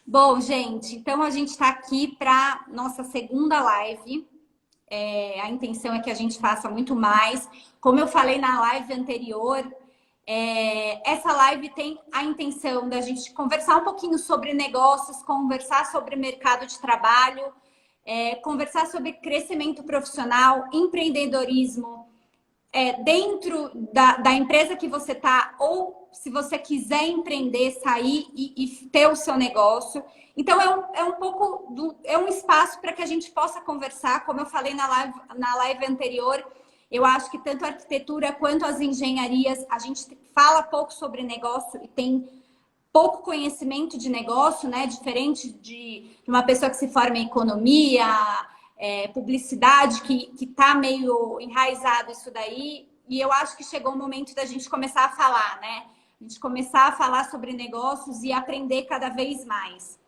Bom, gente, então a gente está aqui para nossa segunda live. A intenção é que a gente faça muito mais. Como eu falei na live anterior, essa live tem a intenção da gente conversar um pouquinho sobre negócios, conversar sobre mercado de trabalho, conversar sobre crescimento profissional, empreendedorismo, dentro da empresa que você está, ou se você quiser empreender, sair e ter o seu negócio. Então, é um espaço para que a gente possa conversar, como eu falei na live anterior. Eu acho que tanto a arquitetura quanto as engenharias, a gente fala pouco sobre negócio e tem pouco conhecimento de negócio, né? Diferente de uma pessoa que se forma em economia, publicidade, que tá meio enraizado isso daí. E eu acho que chegou o momento da gente começar a falar, né? A gente começar a falar sobre negócios e aprender cada vez mais.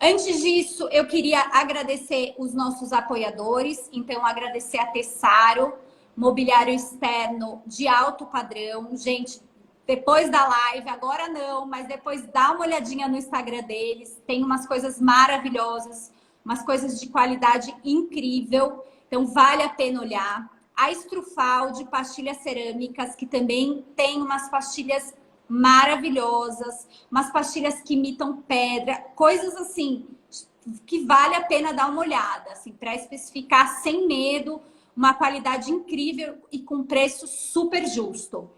Antes disso, eu queria agradecer os nossos apoiadores. Então, agradecer a Tessaro, mobiliário externo de alto padrão. Gente, depois da live, agora não, mas depois dá uma olhadinha no Instagram deles. Tem umas coisas maravilhosas, umas coisas de qualidade incrível. Então, vale a pena olhar. A Estrufal de pastilhas cerâmicas, que também tem umas pastilhas maravilhosas, umas pastilhas que imitam pedra, coisas assim que vale a pena dar uma olhada, assim, para especificar sem medo, uma qualidade incrível e com preço super justo.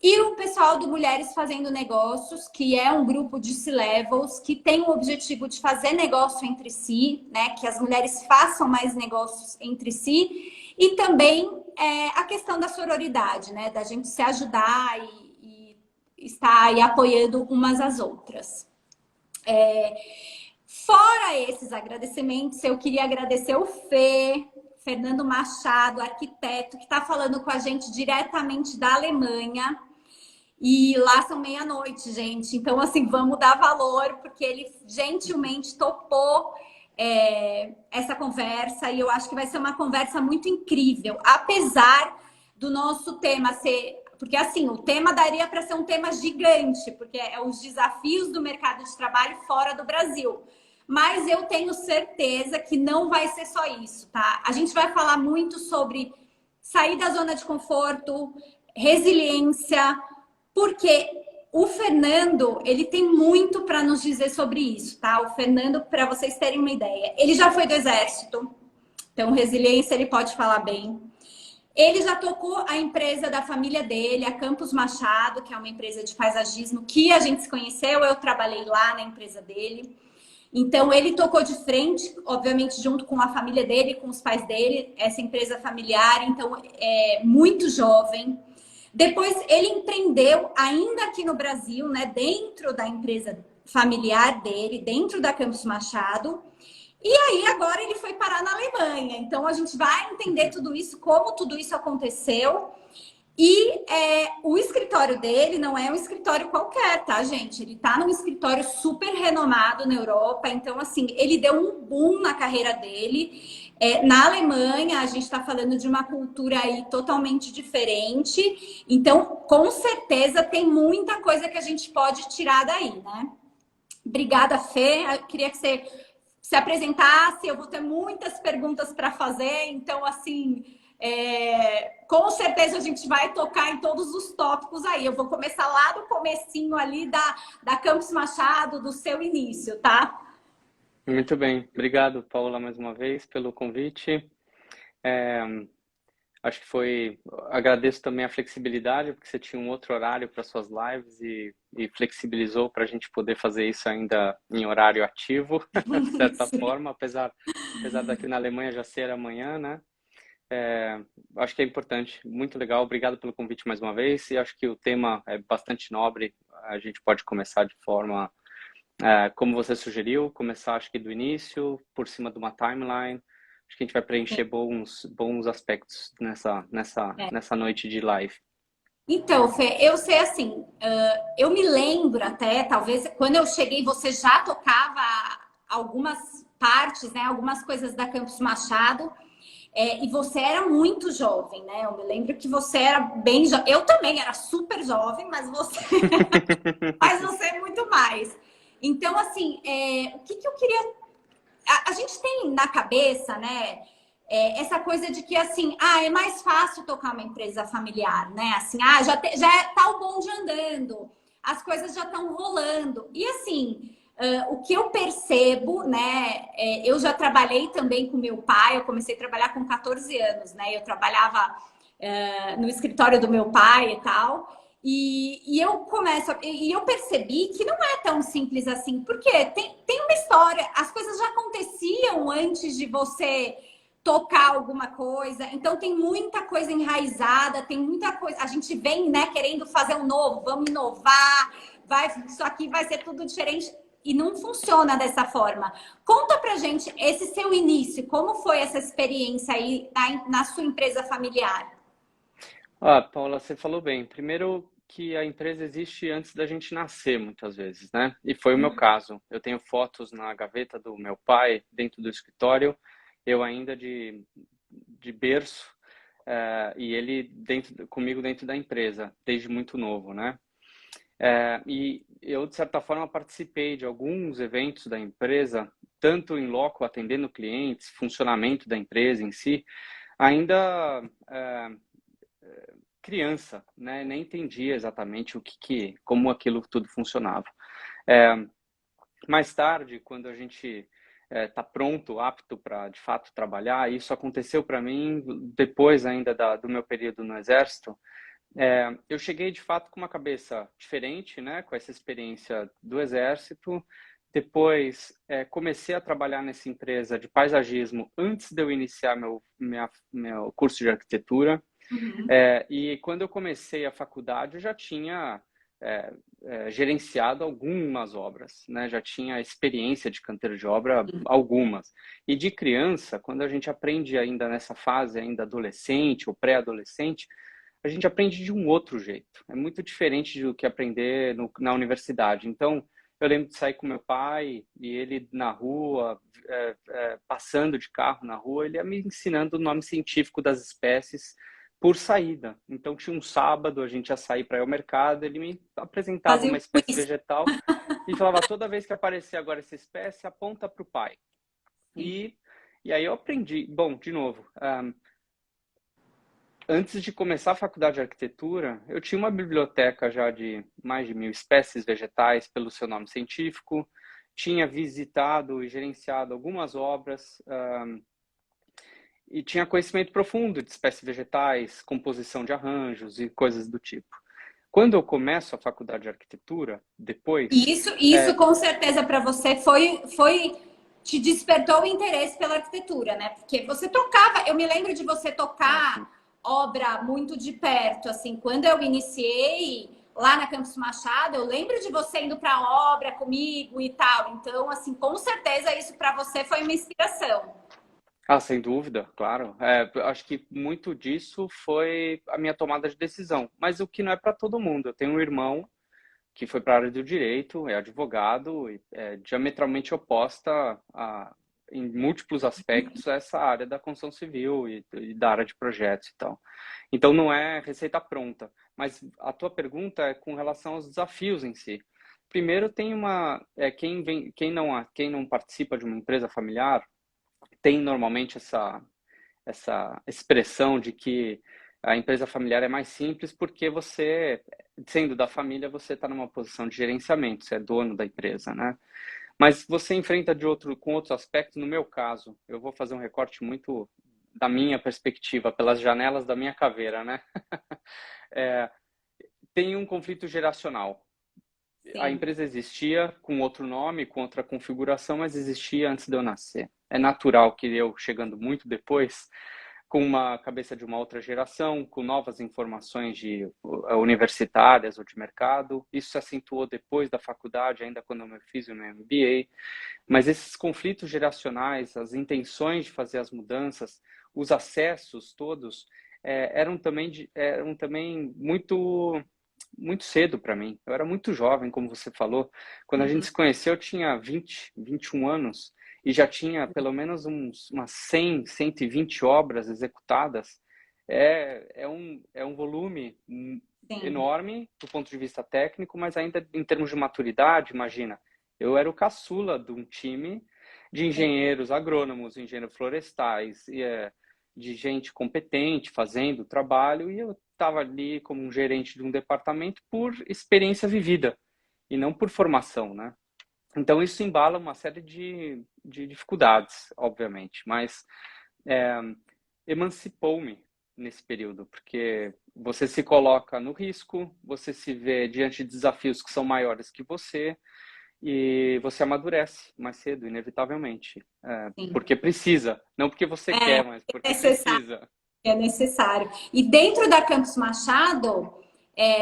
E o pessoal do Mulheres Fazendo Negócios, que é um grupo de C-Levels, que tem o objetivo de fazer negócio entre si, né? Que as mulheres façam mais negócios entre si. E também a questão da sororidade, né? Da gente se ajudar e estar aí apoiando umas às outras. Fora esses agradecimentos, eu queria agradecer o Fernando Machado, arquiteto, que está falando com a gente diretamente da Alemanha. E lá são meia-noite, gente. Então, assim, vamos dar valor, porque ele gentilmente topou essa conversa. E eu acho que vai ser uma conversa muito incrível. Apesar do nosso tema ser... Porque, assim, o tema daria para ser um tema gigante, porque é os desafios do mercado de trabalho fora do Brasil. Mas eu tenho certeza que não vai ser só isso, tá? A gente vai falar muito sobre sair da zona de conforto, resiliência, porque o Fernando, ele tem muito para nos dizer sobre isso, tá? O Fernando, para vocês terem uma ideia, ele já foi do Exército, então resiliência ele pode falar bem. Ele já tocou a empresa da família dele, a Campos Machado, que é uma empresa de paisagismo que a gente se conheceu, eu trabalhei lá na empresa dele. Então, ele tocou de frente, obviamente, junto com a família dele, com os pais dele, essa empresa familiar, então, é muito jovem. Depois, ele empreendeu, ainda aqui no Brasil, né, dentro da empresa familiar dele, dentro da Campos Machado. E aí, agora ele foi parar na Alemanha. Então, a gente vai entender tudo isso, como tudo isso aconteceu. E o escritório dele não é um escritório qualquer, tá, gente? Ele tá num escritório super renomado na Europa. Então, assim, ele deu um boom na carreira dele. Na Alemanha, a gente está falando de uma cultura aí totalmente diferente. Então, com certeza, tem muita coisa que a gente pode tirar daí, né? Obrigada, Fê. Eu queria que você se apresentasse. Eu vou ter muitas perguntas para fazer. Então, assim... com certeza a gente vai tocar em todos os tópicos aí. Eu vou começar lá do comecinho ali da Campos Machado, do seu início, tá? Muito bem. Obrigado, Paula, mais uma vez pelo convite. Acho que foi... Agradeço também a flexibilidade, porque você tinha um outro horário para suas lives e flexibilizou para a gente poder fazer isso ainda em horário ativo, de certa forma, apesar daqui na Alemanha já ser amanhã, né? Acho que é importante, muito legal. Obrigado pelo convite mais uma vez. E acho que o tema é bastante nobre. A gente pode começar de forma, como você sugeriu, começar acho que do início, por cima de uma timeline. Acho que a gente vai preencher bons aspectos nessa noite de live. Então, Fê, eu sei assim, eu me lembro até, talvez, quando eu cheguei, você já tocava algumas partes, né? Algumas coisas da Campos Machado. E você era muito jovem, né? Eu me lembro que você era bem jovem. Eu também era super jovem, mas você, mas você é muito mais. Então, assim, o que eu queria... A gente tem na cabeça, né, essa coisa de que, assim, é mais fácil tocar uma empresa familiar, né? Assim, já tá o bonde andando, as coisas já estão rolando. E, assim, o que eu percebo, né, eu já trabalhei também com meu pai, eu comecei a trabalhar com 14 anos, né? Eu trabalhava no escritório do meu pai e tal. E eu percebi que não é tão simples assim, porque tem uma história, as coisas já aconteciam antes de você tocar alguma coisa, então tem muita coisa enraizada, tem muita coisa, a gente vem, né, querendo fazer um novo, vamos inovar, isso aqui vai ser tudo diferente. E não funciona dessa forma. Conta pra gente esse seu início, como foi essa experiência aí na sua empresa familiar? Paula, você falou bem. Primeiro que a empresa existe antes da gente nascer, muitas vezes, né? E foi o meu caso. Eu tenho fotos na gaveta do meu pai, dentro do escritório, eu ainda de berço, e ele comigo dentro da empresa, desde muito novo, né? E eu, de certa forma, participei de alguns eventos da empresa, tanto em loco, atendendo clientes, funcionamento da empresa em si, ainda criança, né? Nem entendia exatamente como aquilo tudo funcionava. É, Mais tarde, quando a gente está pronto, apto para de fato trabalhar, isso aconteceu para mim depois ainda do meu período no Exército. Eu cheguei de fato com uma cabeça diferente, né? Com essa experiência do Exército. Depois, comecei a trabalhar nessa empresa de paisagismo antes de eu iniciar meu curso de arquitetura. Uhum. E quando eu comecei a faculdade, eu já tinha gerenciado algumas obras, né? Já tinha experiência de canteiro de obra, algumas. E de criança, quando a gente aprende ainda nessa fase, ainda adolescente ou pré-adolescente, a gente aprende de um outro jeito. É muito diferente do que aprender na universidade. Então, eu lembro de sair com meu pai e ele na rua, passando de carro na rua, ele ia me ensinando o nome científico das espécies por saída. Então, tinha um sábado, a gente ia sair para ir ao mercado, ele me apresentava Fazia uma um espécie quiz. vegetal e falava, toda vez que aparecer agora essa espécie, aponta para o pai. E, e aí eu aprendi. Bom, de novo, antes de começar a faculdade de arquitetura, eu tinha uma biblioteca já de mais de 1.000 espécies vegetais pelo seu nome científico, tinha visitado e gerenciado algumas obras, e tinha conhecimento profundo de espécies vegetais, composição de arranjos e coisas do tipo. Quando eu começo a faculdade de arquitetura, depois, Isso com certeza para você te despertou o interesse pela arquitetura, né? Porque você tocava, eu me lembro de você sim. tocar obra muito de perto, assim, quando eu iniciei lá na Campus Machado, eu lembro de você indo para a obra comigo e tal. Então, assim, com certeza isso para você foi uma inspiração. Sem dúvida, claro. Acho que muito disso foi a minha tomada de decisão, mas o que não é para todo mundo. Eu tenho um irmão que foi para a área do direito, é advogado, e é diametralmente oposta em múltiplos aspectos a essa área da construção civil e da área de projetos e tal. Então não é receita pronta, mas a tua pergunta é com relação aos desafios em si. Primeiro tem quem não participa de uma empresa familiar tem normalmente essa expressão de que a empresa familiar é mais simples porque você, sendo da família, você está numa posição de gerenciamento, você é dono da empresa, né? Mas você enfrenta com outros aspectos. No meu caso, eu vou fazer um recorte muito da minha perspectiva, pelas janelas da minha caveira, né? É, Tem um conflito geracional. A Sim. empresa existia com outro nome, com outra configuração, mas existia antes de eu nascer. É natural que eu, chegando muito depois, com uma cabeça de uma outra geração, com novas informações universitárias ou de mercado. Isso se acentuou depois da faculdade, ainda quando eu fiz o meu MBA. Mas esses conflitos geracionais, as intenções de fazer as mudanças, os acessos todos, eram também muito cedo para mim. Eu era muito jovem, como você falou. Quando a gente se conheceu, eu tinha 21 anos e já tinha pelo menos umas 100, 120 obras executadas. É um volume Sim. enorme do ponto de vista técnico, mas ainda em termos de maturidade, imagina, Eu era o caçula de um time de engenheiros agrônomos, engenheiros florestais, de gente competente fazendo o trabalho, e eu estava ali como um gerente de um departamento por experiência vivida e não por formação, né? Então isso embala uma série de dificuldades, obviamente, mas é, emancipou-me nesse período, porque você se coloca no risco, você se vê diante de desafios que são maiores que você e você amadurece mais cedo, inevitavelmente. Sim. Porque precisa, não porque você quer, mas É porque necessário. precisa. É necessário. E dentro da Campus Machado,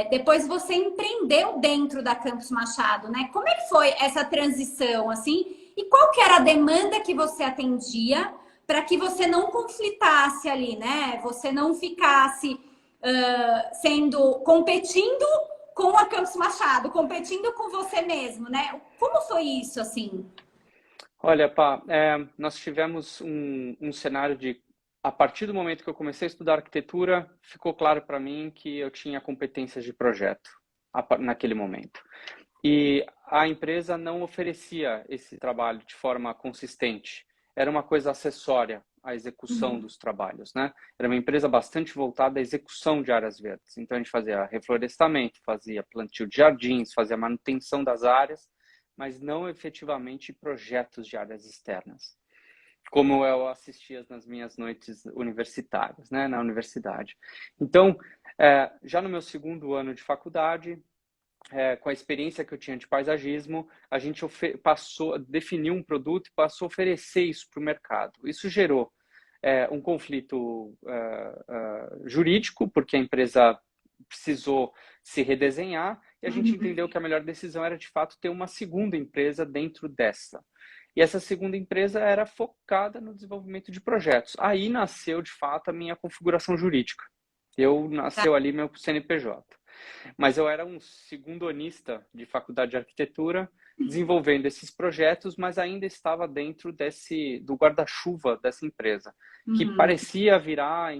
depois você empreendeu dentro da Campus Machado, né? Como é que foi essa transição, assim? E qual que era a demanda que você atendia para que você não conflitasse ali, né? Você não ficasse competindo com a Campus Machado, competindo com você mesmo, né? Como foi isso, assim? Olha, Pá, nós tivemos um cenário de, a partir do momento que eu comecei a estudar arquitetura, ficou claro para mim que eu tinha competências de projeto naquele momento. E a empresa não oferecia esse trabalho de forma consistente. Era uma coisa acessória à execução Uhum. dos trabalhos, né? Era uma empresa bastante voltada à execução de áreas verdes. Então a gente fazia reflorestamento, fazia plantio de jardins, fazia manutenção das áreas, mas não efetivamente projetos de áreas externas, como eu assistia nas minhas noites universitárias, né, na universidade. Então, já no meu segundo ano de faculdade, com a experiência que eu tinha de paisagismo, a gente definiu um produto e passou a oferecer isso para o mercado. Isso gerou um conflito jurídico, porque a empresa precisou se redesenhar e a gente entendeu que a melhor decisão era, de fato, ter uma segunda empresa dentro dessa. E essa segunda empresa era focada no desenvolvimento de projetos. Aí nasceu, de fato, a minha configuração jurídica. Nasceu ali meu CNPJ. Mas eu era um segundonista de faculdade de arquitetura, desenvolvendo esses projetos, mas ainda estava dentro do guarda-chuva dessa empresa, que Uhum. parecia virar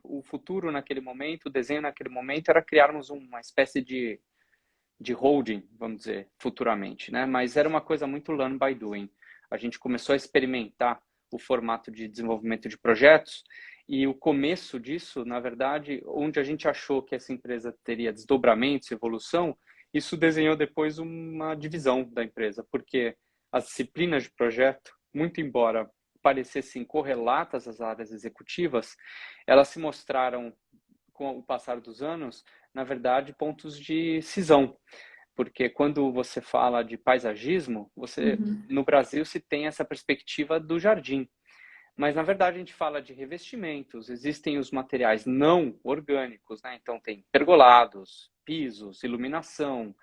o futuro naquele momento, o desenho naquele momento era criarmos uma espécie de holding, vamos dizer, futuramente, né? Mas era uma coisa muito learn by doing. A gente começou a experimentar o formato de desenvolvimento de projetos e o começo disso, na verdade, onde a gente achou que essa empresa teria desdobramentos, evolução, isso desenhou depois uma divisão da empresa, porque as disciplinas de projeto, muito embora parecessem correlatas às áreas executivas, elas se mostraram, com o passar dos anos, na verdade, pontos de cisão. Porque quando você fala de paisagismo, Uhum. no Brasil se tem essa perspectiva do jardim. Mas, na verdade, a gente fala de revestimentos, existem os materiais não orgânicos, né? Então, tem pergolados, pisos, iluminação,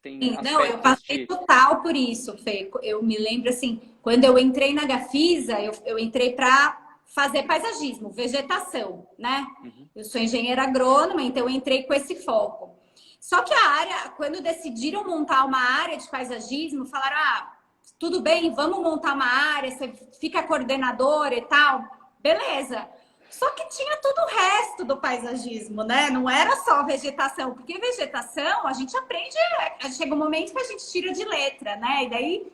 tem Sim, não, eu aspectos passei de... total por isso, Fê. Eu me lembro assim, quando eu entrei na Gafisa, eu entrei para fazer paisagismo, vegetação, né? Uhum. Eu sou engenheira agrônoma, então eu entrei com esse foco. Só que a área, quando decidiram montar uma área de paisagismo, falaram: ah, tudo bem, vamos montar uma área, você fica coordenadora e tal. Beleza. Só que tinha todo o resto do paisagismo, né? Não era só vegetação, porque vegetação a gente aprende, chega um momento que a gente tira de letra, né? E daí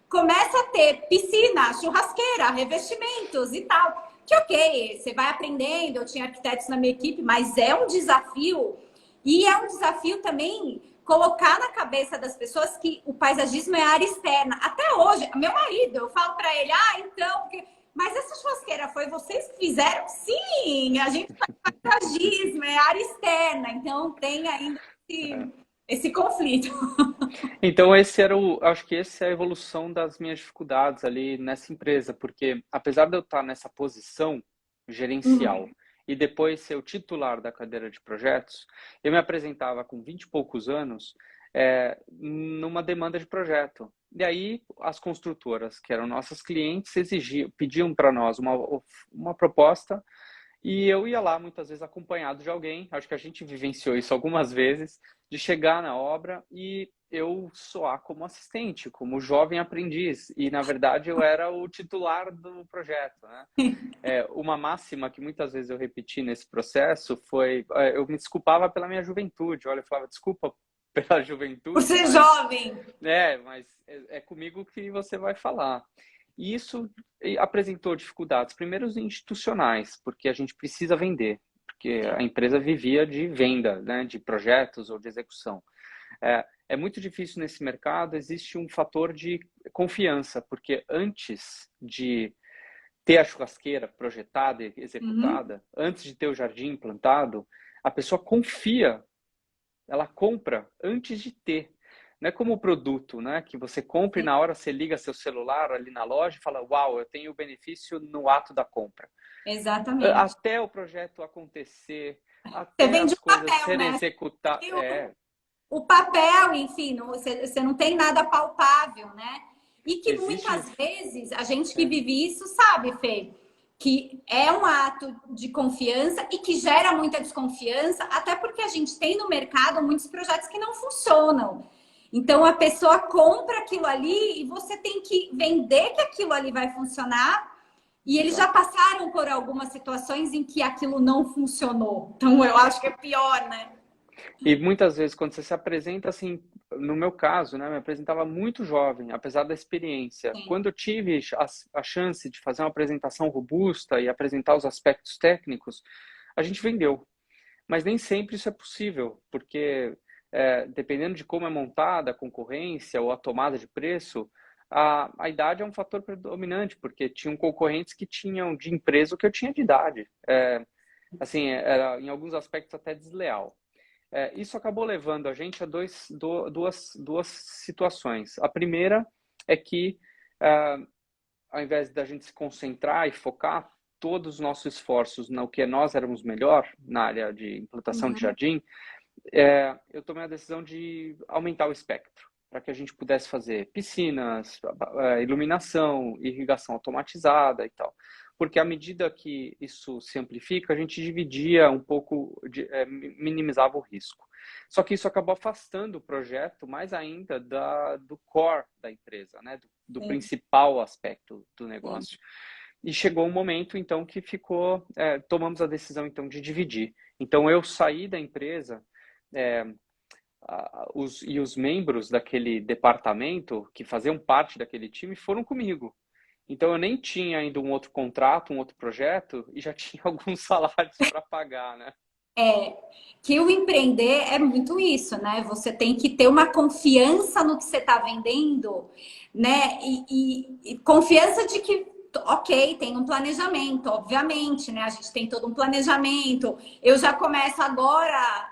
começa a ter piscina, churrasqueira, revestimentos e tal. Que ok, você vai aprendendo, eu tinha arquitetos na minha equipe, mas é um desafio. E é um desafio também colocar na cabeça das pessoas que o paisagismo é área externa. Até hoje, meu marido, eu falo para ele, então, porque... mas essa churrasqueira foi vocês que fizeram? Sim, a gente faz paisagismo, é área externa, então tem ainda esse conflito. Então, acho que essa é a evolução das minhas dificuldades ali nessa empresa, porque apesar de eu estar nessa posição gerencial e depois ser o titular da cadeira de projetos, eu me apresentava com 20 e poucos anos numa demanda de projeto. E aí as construtoras, que eram nossas clientes, pediam para nós uma proposta e eu ia lá muitas vezes acompanhado de alguém, acho que a gente vivenciou isso algumas vezes, de chegar na obra e eu soar como assistente, como jovem aprendiz. E, na verdade, eu era o titular do projeto, né? Uma máxima que muitas vezes eu repeti nesse processo foi... eu me desculpava pela minha juventude. Olha, eu falava, desculpa pela Por juventude, ser jovem. mas é comigo que você vai falar. E isso apresentou dificuldades, primeiro institucionais, porque a gente precisa vender, porque a empresa vivia de venda, né, de projetos ou de execução. É muito difícil nesse mercado, existe um fator de confiança, porque antes de ter a churrasqueira projetada e Uhum. executada, antes de ter o jardim implantado, a pessoa confia, ela compra antes de ter. Não é como o produto, né? Que você compra e na hora você liga seu celular ali na loja e fala, uau, eu tenho o benefício no ato da compra. Exatamente. Até o projeto acontecer, Você até vende as o coisas papel, serem né? executadas. E o papel, enfim, você não tem nada palpável, né? E que Existe. muitas vezes a gente que É, vive isso sabe, Fê, que é um ato de confiança e que gera muita desconfiança, até porque a gente tem no mercado muitos projetos que não funcionam. Então a pessoa compra aquilo ali e você tem que vender que aquilo ali vai funcionar. E eles já exato. passaram por algumas situações em que aquilo não funcionou. Então eu acho que é pior, né? E muitas vezes, quando você se apresenta assim, no meu caso, né, me apresentava muito jovem, apesar da experiência. Sim. Quando eu tive a chance de fazer uma apresentação robusta e apresentar os aspectos técnicos, a gente vendeu. Mas nem sempre isso é possível, porque dependendo de como é montada a concorrência ou a tomada de preço, a idade é um fator predominante, porque tinham concorrentes que tinham de empresa o que eu tinha de idade. Assim, era em alguns aspectos até desleal. Isso acabou levando a gente a duas situações. A primeira é que, uh, ao invés da gente se concentrar e focar todos os nossos esforços no que nós éramos melhor, na área de implantação de Uhum. jardim, eu tomei a decisão de aumentar o espectro, para que a gente pudesse fazer piscinas, iluminação, irrigação automatizada e tal. Porque à medida que isso se amplifica, a gente dividia um pouco, minimizava o risco. Só que isso acabou afastando o projeto mais ainda do core da empresa, né? do Sim, principal aspecto do sim. negócio. E chegou um momento, então, que tomamos a decisão, então, de dividir. Então, eu saí da empresa, é, os membros daquele departamento, que faziam parte daquele time, foram comigo. Então, eu nem tinha ainda um outro contrato, um outro projeto, e já tinha alguns salários para pagar, né? É que o empreender é muito isso, né? Você tem que ter uma confiança no que você está vendendo, né? E confiança de que, ok, tem um planejamento, obviamente, né? A gente tem todo um planejamento. Eu já começo agora,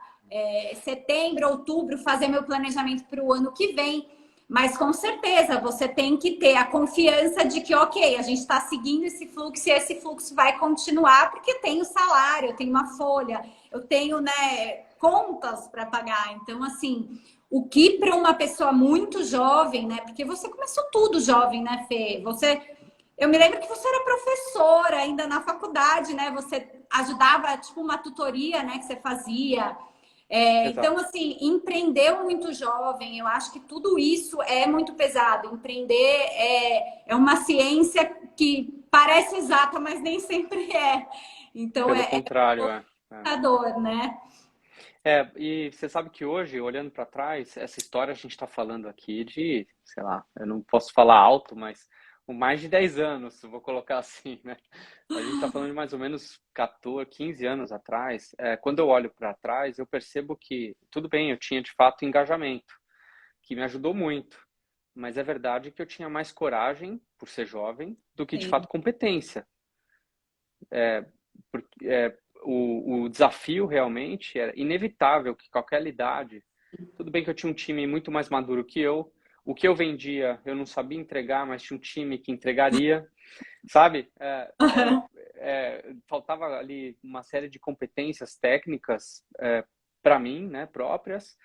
setembro, outubro, fazer meu planejamento para o ano que vem. Mas com certeza você tem que ter a confiança de que, ok, a gente está seguindo esse fluxo e esse fluxo vai continuar, porque tem o salário, eu tenho uma folha, eu tenho, né, contas para pagar. Então, assim, o que para uma pessoa muito jovem, né? Porque você começou tudo jovem, né, Fê? Eu me lembro que você era professora ainda na faculdade, né? Você ajudava, tipo, uma tutoria, né, que você fazia. Então, Exato. assim, empreendeu muito jovem, eu acho que tudo isso é muito pesado. Empreender é uma ciência que parece exata, mas nem sempre é. Então, Pelo é contrário, assustador, né? E você sabe que hoje, olhando para trás, essa história a gente está falando aqui de, sei lá, eu não posso falar alto, mas com mais de 10 anos, vou colocar assim, né? A gente está falando de mais ou menos 14, 15 anos atrás. Quando eu olho para trás, eu percebo que, tudo bem, eu tinha de fato engajamento, que me ajudou muito, mas é verdade que eu tinha mais coragem, por ser jovem, do que de Sim. fato competência. Porque, o desafio realmente era inevitável que qualquer idade, tudo bem que eu tinha um time muito mais maduro que eu, o que eu vendia eu não sabia entregar, mas tinha um time que entregaria, sabe? Faltava ali uma série de competências técnicas para mim, né, próprias,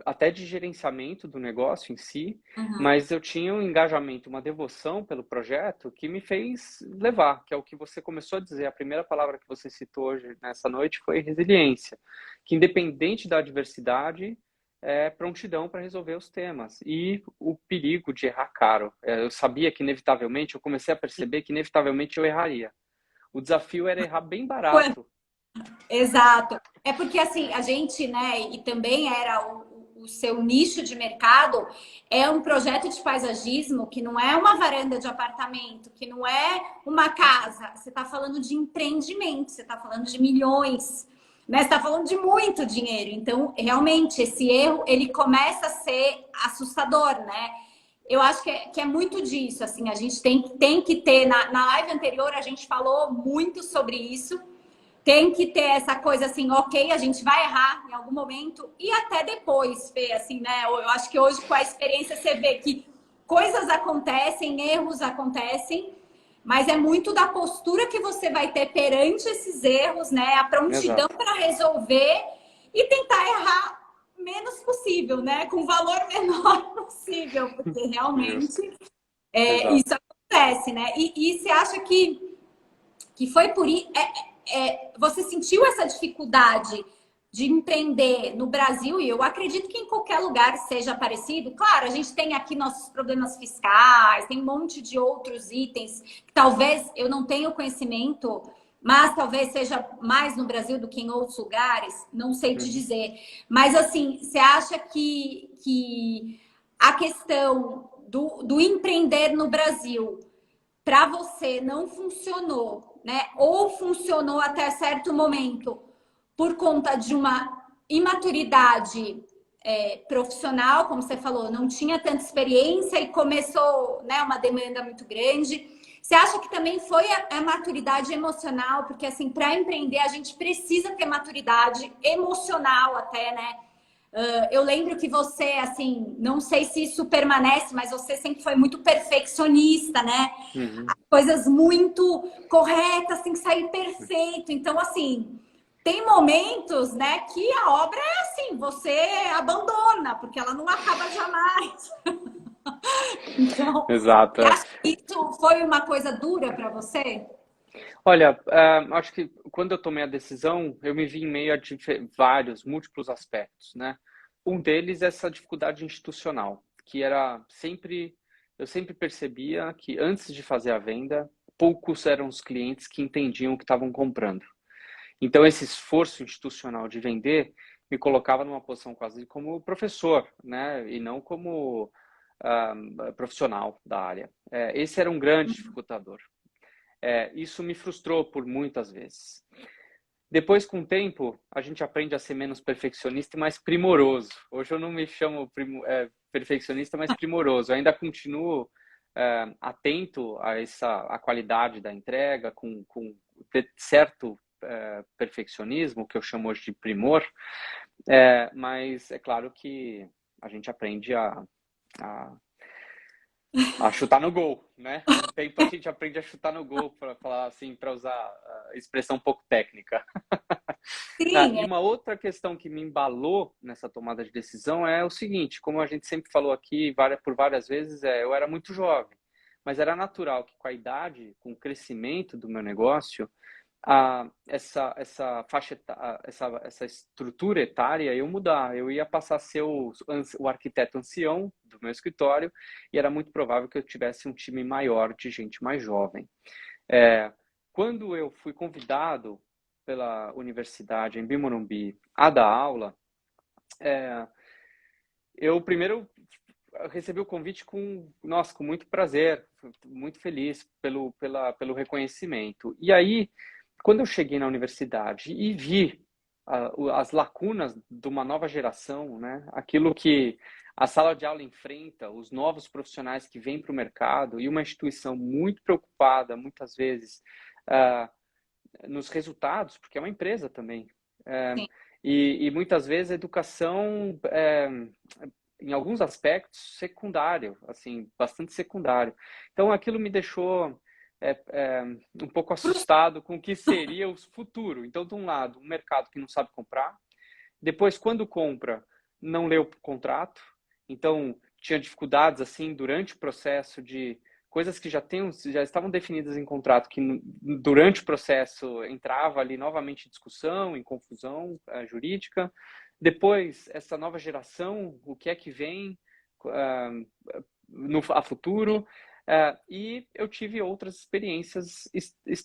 até de gerenciamento do negócio em si, Uhum. mas eu tinha um engajamento, uma devoção pelo projeto que me fez levar, que é o que você começou a dizer. A primeira palavra que você citou hoje nessa noite foi resiliência, que independente da adversidade, é prontidão para resolver os temas e o perigo de errar caro. Eu sabia que inevitavelmente, eu comecei a perceber que inevitavelmente eu erraria. O desafio era errar bem barato. Exato. É porque assim, a gente, né, e também era o seu nicho de mercado é um projeto de paisagismo que não é uma varanda de apartamento, que não é uma casa. Você está falando de empreendimento, você está falando de milhões, né? Você está falando de muito dinheiro. Então, realmente, esse erro, ele começa a ser assustador, né? Eu acho que é muito disso, assim, a gente tem que ter, na live anterior a gente falou muito sobre isso, tem que ter essa coisa assim, ok, a gente vai errar em algum momento e até depois, Fê, assim, né? Eu acho que hoje com a experiência você vê que coisas acontecem, erros acontecem, mas é muito da postura que você vai ter perante esses erros, né? A prontidão Exato. para resolver e tentar errar menos possível, né? Com o valor menor possível, porque Justo. realmente Exato. isso acontece, né? E você acha que foi por isso. Você sentiu essa dificuldade de empreender no Brasil, e eu acredito que em qualquer lugar seja parecido. Claro, a gente tem aqui nossos problemas fiscais, tem um monte de outros itens que talvez eu não tenha o conhecimento, mas talvez seja mais no Brasil do que em outros lugares, não sei te Uhum. dizer. Mas assim, você acha que a questão do empreender no Brasil para você não funcionou, né? Ou funcionou até certo momento por conta de uma imaturidade profissional, como você falou, não tinha tanta experiência e começou, né, uma demanda muito grande. Você acha que também foi a maturidade emocional? Porque, assim, para empreender, a gente precisa ter maturidade emocional até, né? Eu lembro que você, assim, não sei se isso permanece, mas você sempre foi muito perfeccionista, né? Uhum. Coisas muito corretas, tem que sair perfeito. Então, assim, tem momentos, né, que a obra é assim, você abandona, porque ela não acaba jamais. Então, Exato. você acha que isso foi uma coisa dura para você? Olha, acho que quando eu tomei a decisão, eu me vi em meio a vários, múltiplos aspectos, né? Um deles é essa dificuldade institucional, que era sempre, eu sempre percebia que antes de fazer a venda, poucos eram os clientes que entendiam o que estavam comprando. Então, esse esforço institucional de vender me colocava numa posição quase como professor, né? E não como profissional da área. Esse era um grande dificultador. Isso me frustrou por muitas vezes. Depois, com o tempo, a gente aprende a ser menos perfeccionista e mais primoroso. Hoje eu não me chamo perfeccionista, mas primoroso. Eu ainda continuo atento a a qualidade da entrega, com certo perfeccionismo, que eu chamo hoje de primor, mas é claro que a gente aprende a a chutar no gol, né? Com o tempo a gente aprende a chutar no gol, para falar assim, para usar a expressão um pouco técnica. Sim, E uma outra questão que me embalou nessa tomada de decisão é o seguinte, como a gente sempre falou aqui por várias vezes, eu era muito jovem, mas era natural que com a idade, com o crescimento do meu negócio, essa essa estrutura etária eu mudar. Eu ia passar a ser o arquiteto ancião do meu escritório e era muito provável que eu tivesse um time maior de gente mais jovem. Quando eu fui convidado pela universidade em Bimorumbi a dar aula, eu primeiro recebi o convite com muito prazer, muito feliz pelo reconhecimento. E aí, quando eu cheguei na universidade e vi as lacunas de uma nova geração, né? Aquilo que a sala de aula enfrenta, os novos profissionais que vêm para o mercado e uma instituição muito preocupada, muitas vezes, uh, nos resultados, porque é uma empresa também. sim. E muitas vezes a educação, em alguns aspectos, secundário, assim, bastante secundário. Então aquilo me deixou um pouco assustado com o que seria o futuro. Então, de um lado, um mercado que não sabe comprar, depois, quando compra, não lê o contrato, então tinha dificuldades assim durante o processo de coisas que já estavam definidas em contrato, que durante o processo entrava ali novamente em discussão, em confusão jurídica. Depois, essa nova geração, o que é que vem a futuro? E eu tive outras experiências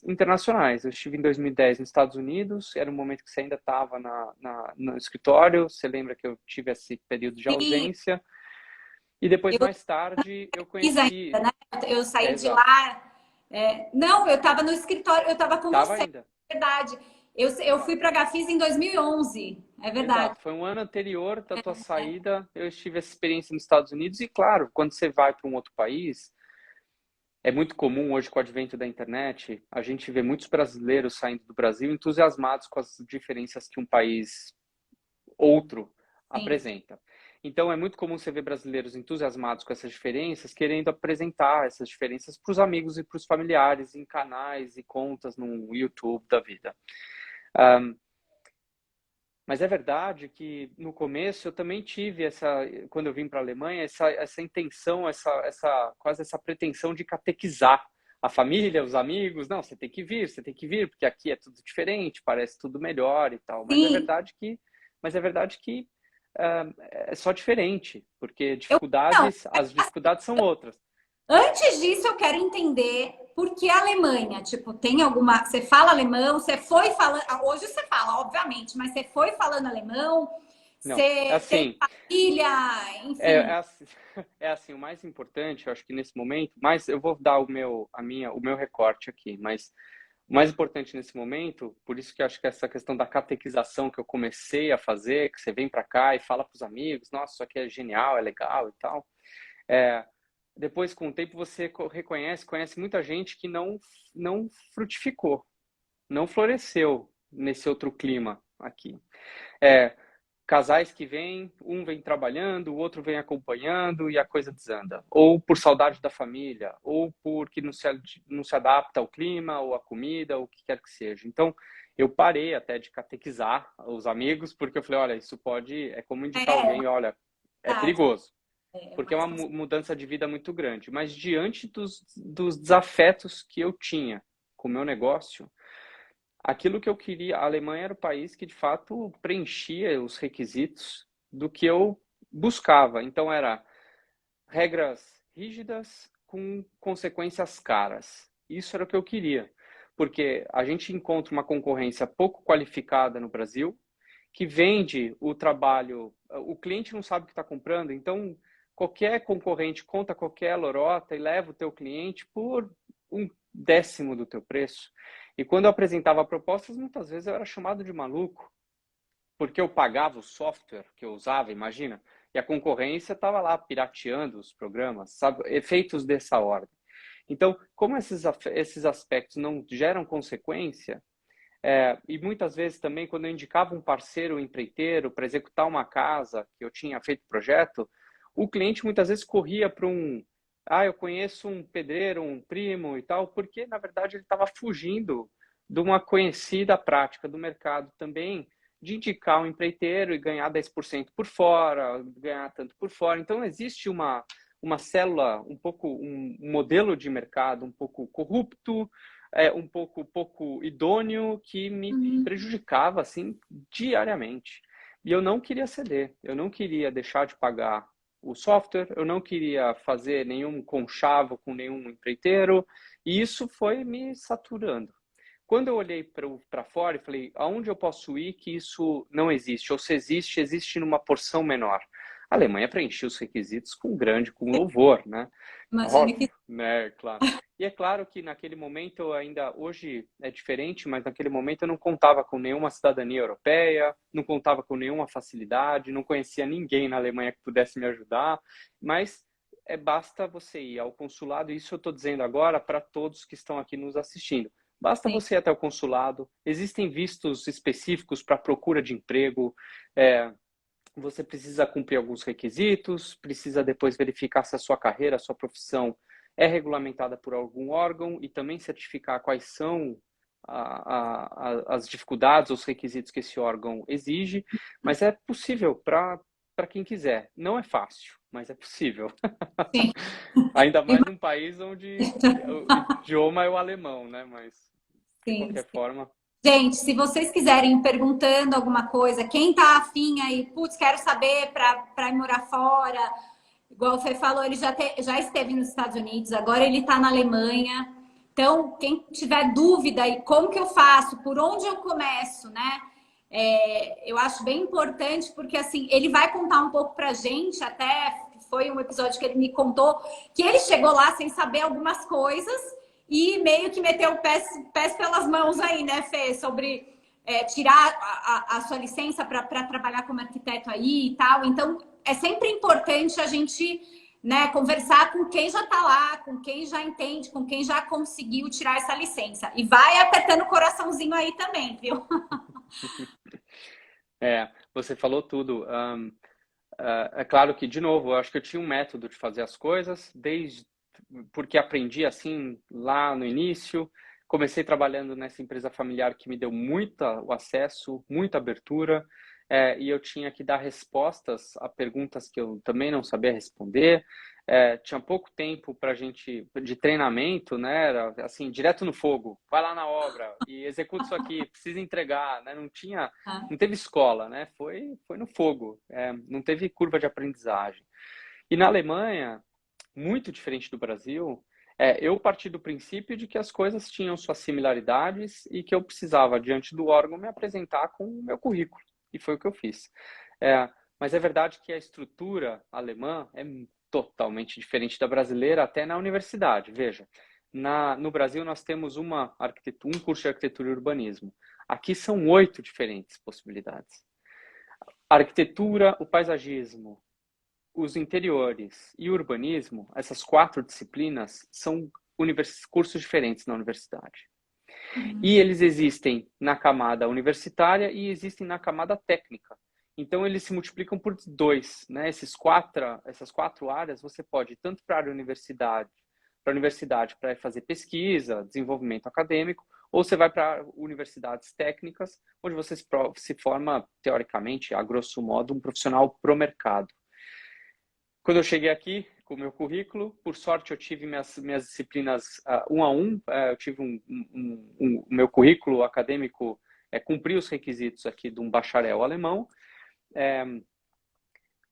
internacionais. Eu estive em 2010 nos Estados Unidos, era um momento que você ainda estava no escritório, você lembra que eu tive esse período de E ausência. E depois, eu mais tarde, eu fiz conheci... ainda, né? Eu saí de Exato. lá. Não, eu estava no escritório, eu estava com Estava você, ainda. é verdade. Eu fui para a Gafisa em 2011, é verdade. Exato. Foi um ano anterior da tua saída, eu tive essa experiência nos Estados Unidos. E, claro, quando você vai para um outro país, é muito comum hoje com o advento da internet, a gente vê muitos brasileiros saindo do Brasil entusiasmados com as diferenças que um país outro Sim. apresenta. Então, é muito comum você ver brasileiros entusiasmados com essas diferenças, querendo apresentar essas diferenças para os amigos e para os familiares em canais e contas no YouTube da vida. Mas é verdade que no começo eu também tive quando eu vim para a Alemanha, essa intenção, quase essa pretensão de catequizar a família, os amigos. Não, você tem que vir, porque aqui é tudo diferente, parece tudo melhor e tal. Sim, Mas é verdade que é só diferente, porque não, as dificuldades são outras. antes disso, eu quero entender por que a Alemanha. Tipo, tem alguma. Você fala alemão, você foi falando. Hoje você fala, obviamente, mas você foi falando alemão, Não, é você tem assim, família, É, é, enfim. assim, é assim, o mais importante, eu acho que nesse momento, mas eu vou dar o meu recorte aqui, mas o mais importante nesse momento, por isso que eu acho que essa questão da catequização que eu comecei a fazer, que você vem para cá e fala para os amigos, nossa, isso aqui é genial, é legal e tal. É, depois, com o tempo, você conhece muita gente que não frutificou, não floresceu nesse outro clima aqui. É, casais que vêm, um vem trabalhando, o outro vem acompanhando e a coisa desanda. Ou por saudade da família, ou porque não se adapta ao clima, ou à comida, ou o que quer que seja. Então, eu parei até de catequizar os amigos, porque eu falei, olha, isso é como indicar É alguém, olha, é verdade, perigoso, é porque é uma uma responsabilidade. mudança de vida muito grande. Mas diante dos desafetos que eu tinha com o meu negócio, aquilo que eu queria, a Alemanha era o país que de fato preenchia os requisitos do que eu buscava. Então era regras rígidas com consequências caras. Isso era o que eu queria, porque a gente encontra uma concorrência pouco qualificada no Brasil, que vende o trabalho, o cliente não sabe o que está comprando, então qualquer concorrente conta qualquer lorota e leva o teu cliente por um décimo do teu preço. E quando eu apresentava propostas, muitas vezes eu era chamado de maluco, porque eu pagava o software que eu usava, imagina, e a concorrência estava lá pirateando os programas, sabe? Efeitos dessa ordem. Então, como esses aspectos não geram consequência, e muitas vezes também, quando eu indicava um parceiro empreiteiro para executar uma casa que eu tinha feito projeto, o cliente muitas vezes corria para eu conheço um pedreiro, um primo e tal, porque na verdade ele estava fugindo de uma conhecida prática do mercado também, de indicar um empreiteiro e ganhar 10% por fora, ganhar tanto por fora. Então existe uma célula, um modelo de mercado um pouco corrupto, um pouco idôneo, que me Uhum. prejudicava assim diariamente. E eu não queria ceder, eu não queria deixar de pagar o software, eu não queria fazer nenhum conchavo com nenhum empreiteiro, e isso foi me saturando. Quando eu olhei para fora e falei, aonde eu posso ir que isso não existe? Ou se existe, existe numa porção menor. A Alemanha preencheu os requisitos com louvor, né? Imagino que Óbvio, né? Claro. E é claro que naquele momento eu ainda, hoje é diferente, mas naquele momento eu não contava com nenhuma cidadania europeia, não contava com nenhuma facilidade, não conhecia ninguém na Alemanha que pudesse me ajudar, mas basta você ir ao consulado, e isso eu estou dizendo agora para todos que estão aqui nos assistindo. Basta sim. você ir até o consulado, existem vistos específicos para procura de emprego, é, você precisa cumprir alguns requisitos, precisa depois verificar se a sua carreira, a sua profissão é regulamentada por algum órgão e também certificar quais são as dificuldades, os requisitos que esse órgão exige, mas é possível para quem quiser. Não é fácil, mas é possível. Sim. Ainda mais num país onde o idioma é o alemão, né? Mas, de Sim. qualquer forma, Gente, se vocês quiserem ir perguntando alguma coisa, quem tá afim aí, putz, quero saber para ir morar fora, igual o Fê falou, ele já esteve nos Estados Unidos, agora ele está na Alemanha. Então, quem tiver dúvida e como que eu faço, por onde eu começo, né? Eu acho bem importante, porque assim, ele vai contar um pouco pra gente, até foi um episódio que ele me contou, que ele chegou lá sem saber algumas coisas e meio que meteu o pés pelas mãos aí, né, Fê? Sobre tirar a sua licença para trabalhar como arquiteto aí e tal. Então, é sempre importante a gente, né, conversar com quem já está lá, com quem já entende, com quem já conseguiu tirar essa licença. E vai apertando o coraçãozinho aí também, viu? Você falou tudo. É claro que, de novo, eu acho que eu tinha um método de fazer as coisas, porque aprendi assim lá no início. Comecei trabalhando nessa empresa familiar que me deu muito o acesso, muita abertura, e eu tinha que dar respostas a perguntas que eu também não sabia responder. Tinha pouco tempo para gente de treinamento, né? Era assim, direto no fogo, vai lá na obra e executa isso aqui, precisa entregar, né? Não teve escola, né? Foi no fogo, não teve curva de aprendizagem. E na Alemanha, muito diferente do Brasil, eu parti do princípio de que as coisas tinham suas similaridades e que eu precisava, diante do órgão, me apresentar com o meu currículo. E foi o que eu fiz. Mas é verdade que a estrutura alemã é totalmente diferente da brasileira, até na universidade. Veja, no Brasil nós temos um curso de arquitetura e urbanismo. Aqui são 8 diferentes possibilidades. A arquitetura, o paisagismo, os interiores e o urbanismo, essas 4 disciplinas, são cursos diferentes na universidade. E eles existem na camada universitária e existem na camada técnica. Então, eles se multiplicam por 2, né? Essas 4 áreas, você pode ir tanto para a universidade para fazer pesquisa, desenvolvimento acadêmico, ou você vai para universidades técnicas, onde você se forma, teoricamente, a grosso modo, um profissional pro mercado. Quando eu cheguei aqui, com o meu currículo, por sorte eu tive minhas disciplinas 1 a 1, eu tive o meu currículo acadêmico cumpriu os requisitos aqui de um bacharel alemão,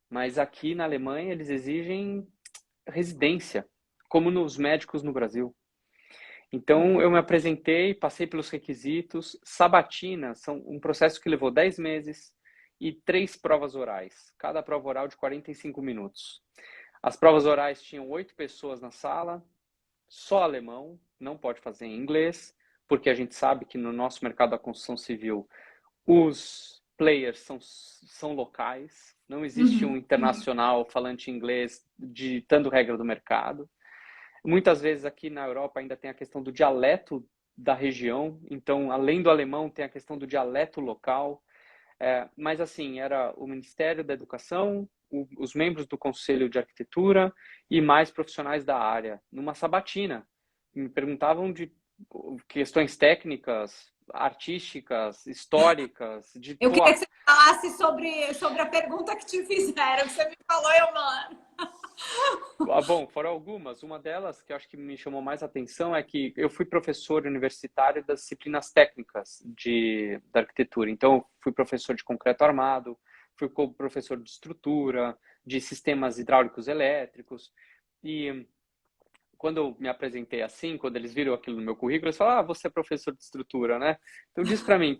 mas aqui na Alemanha eles exigem residência, como nos médicos no Brasil. Então eu me apresentei, passei pelos requisitos, sabatina, são um processo que levou 10 meses e 3 provas orais, cada prova oral de 45 minutos. As provas orais tinham 8 pessoas na sala, só alemão, não pode fazer em inglês, porque a gente sabe que no nosso mercado da construção civil os players são locais, não existe um internacional falante inglês ditando regra do mercado. Muitas vezes aqui na Europa ainda tem a questão do dialeto da região, então além do alemão tem a questão do dialeto local. Mas assim, era o Ministério da Educação, os membros do Conselho de Arquitetura e mais profissionais da área, numa sabatina. Me perguntavam de questões técnicas, artísticas, históricas, de Eu queria que você falasse sobre a pergunta que te fizeram, que você me falou, mano. Bom, foram algumas. Uma delas que eu acho que me chamou mais atenção é que eu fui professor universitário das disciplinas técnicas da arquitetura. Então, eu fui professor de concreto armado, fui professor de estrutura, de sistemas hidráulicos elétricos. E quando eu me apresentei assim, quando eles viram aquilo no meu currículo, eles falaram, você é professor de estrutura, né? Então, diz para mim,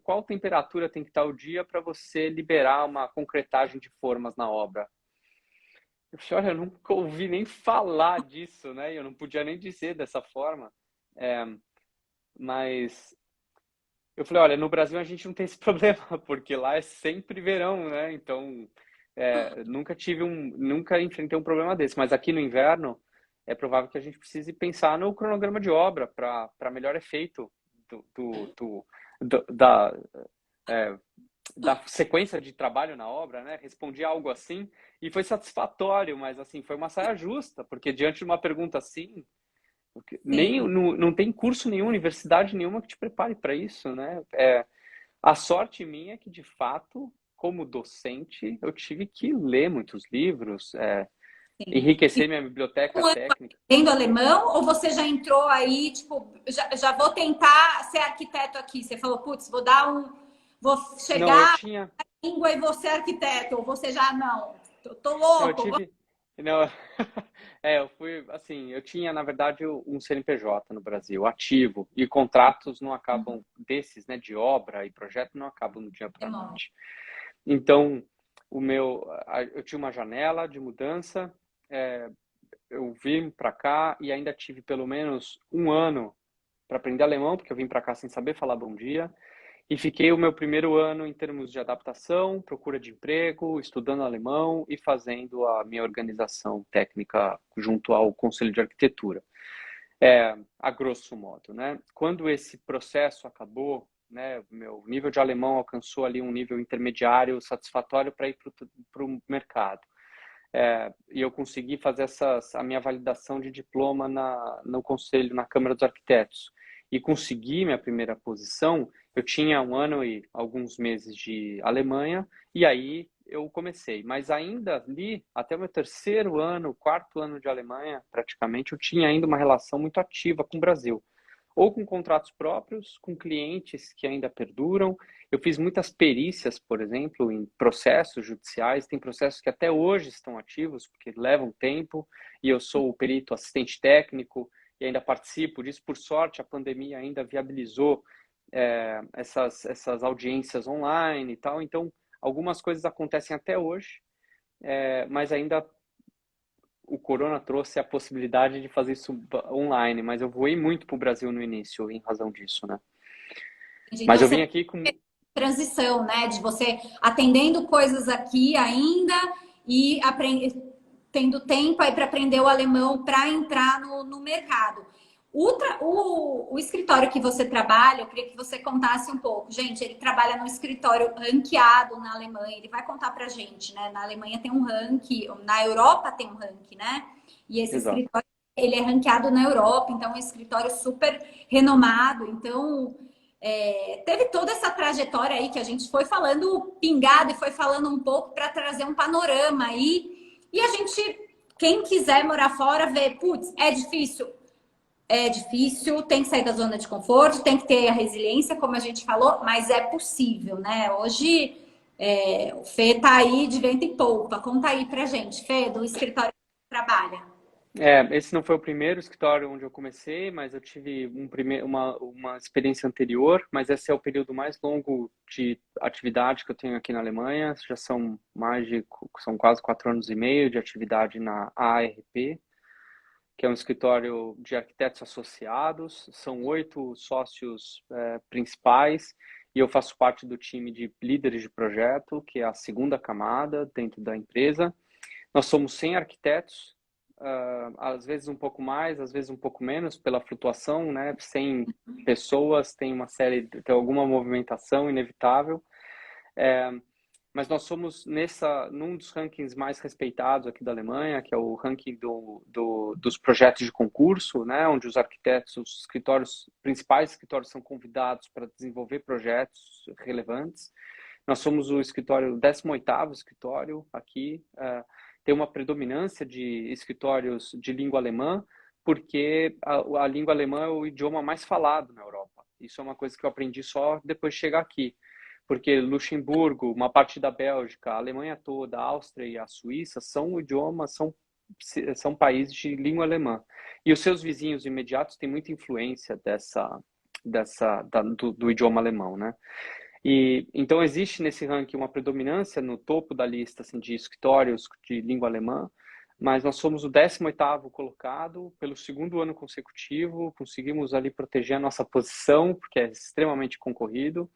qual temperatura tem que estar o dia para você liberar uma concretagem de formas na obra? Eu falei, olha, eu nunca ouvi nem falar disso, né? Eu não podia nem dizer dessa forma. Mas eu falei, olha, no Brasil a gente não tem esse problema, porque lá é sempre verão, né? Então, nunca enfrentei um problema desse. Mas aqui no inverno, é provável que a gente precise pensar no cronograma de obra para melhor efeito da sequência de trabalho na obra, né? Respondi algo assim e foi satisfatório, mas assim, foi uma saia justa, porque diante de uma pergunta assim, não tem curso nenhum, universidade nenhuma que te prepare para isso, né? A sorte minha é que, de fato, como docente, eu tive que ler muitos livros, enriquecer minha biblioteca técnica. Aprendendo alemão ou você já entrou aí, tipo, já vou tentar ser arquiteto aqui? Você falou, putz, vou chegar Não, eu tinha... na língua e vou ser arquiteto, ou você já não? Tô Não, eu louco. tive. Não, eu fui assim, eu tinha, na verdade, um CNPJ no Brasil, ativo, e contratos não acabam desses, né, de obra e projeto não acabam do dia para a Demora. noite. Então, eu tinha uma janela de mudança, é, eu vim para cá e ainda tive pelo menos um ano para aprender alemão, porque eu vim para cá sem saber falar bom dia. E fiquei o meu primeiro ano em termos de adaptação, procura de emprego, estudando alemão e fazendo a minha organização técnica junto ao Conselho de Arquitetura. A grosso modo, né? Quando esse processo acabou, né, meu nível de alemão alcançou ali um nível intermediário satisfatório para ir para o mercado. E eu consegui fazer a minha validação de diploma no Conselho, na Câmara dos Arquitetos. E consegui minha primeira posição. Eu tinha um ano e alguns meses de Alemanha, e aí eu comecei. Mas ainda ali, até o meu terceiro ano, quarto ano de Alemanha, praticamente, eu tinha ainda uma relação muito ativa com o Brasil. Ou com contratos próprios, com clientes que ainda perduram. Eu fiz muitas perícias, por exemplo, em processos judiciais. Tem processos que até hoje estão ativos, porque levam tempo, e eu sou o perito assistente técnico e ainda participo disso. Por sorte, a pandemia ainda viabilizou essas audiências online e tal. Então, algumas coisas acontecem até hoje, mas ainda o corona trouxe a possibilidade de fazer isso online, mas eu voei muito para o Brasil no início em razão disso, né? Mas Então, eu vim você aqui com... transição, né? De você atendendo coisas aqui ainda e tendo tempo aí para aprender o alemão para entrar no mercado. O escritório que você trabalha, eu queria que você contasse um pouco. Gente, ele trabalha num escritório ranqueado na Alemanha. Ele vai contar pra gente, né? Na Alemanha tem um ranking, na Europa tem um ranking, né? E esse Exato. escritório, ele é ranqueado na Europa, então é um escritório super renomado. Então, teve toda essa trajetória aí que a gente foi falando pingado e foi falando um pouco para trazer um panorama aí. E a gente, quem quiser morar fora, vê, putz, é difícil, tem que sair da zona de conforto, tem que ter a resiliência, como a gente falou, mas é possível, né? Hoje, o Fê tá aí de vento em polpa. Conta aí pra gente, Fê, do escritório que trabalha. Esse não foi o primeiro escritório onde eu comecei, mas eu tive uma experiência anterior, mas esse é o período mais longo de atividade que eu tenho aqui na Alemanha. Já são quase 4 anos e meio de atividade na ARP, que é um escritório de arquitetos associados. São 8 sócios principais e eu faço parte do time de líderes de projeto, que é a segunda camada dentro da empresa. Nós somos 100 arquitetos, às vezes um pouco mais, às vezes um pouco menos, pela flutuação, né? 100 pessoas, tem alguma movimentação inevitável. Mas nós somos num dos rankings mais respeitados aqui da Alemanha, que é o ranking dos projetos de concurso, né? Onde os arquitetos, os principais escritórios são convidados para desenvolver projetos relevantes. Nós somos o 18º escritório aqui. Tem uma predominância de escritórios de língua alemã, porque a língua alemã é o idioma mais falado na Europa. Isso é uma coisa que eu aprendi só depois de chegar aqui. Porque Luxemburgo, uma parte da Bélgica, a Alemanha toda, a Áustria e a Suíça são países de língua alemã. E os seus vizinhos imediatos têm muita influência do idioma alemão, né? E então existe nesse ranking uma predominância no topo da lista assim, de escritórios de língua alemã, mas nós somos o 18º colocado pelo segundo ano consecutivo, conseguimos ali proteger a nossa posição, porque é extremamente concorrido.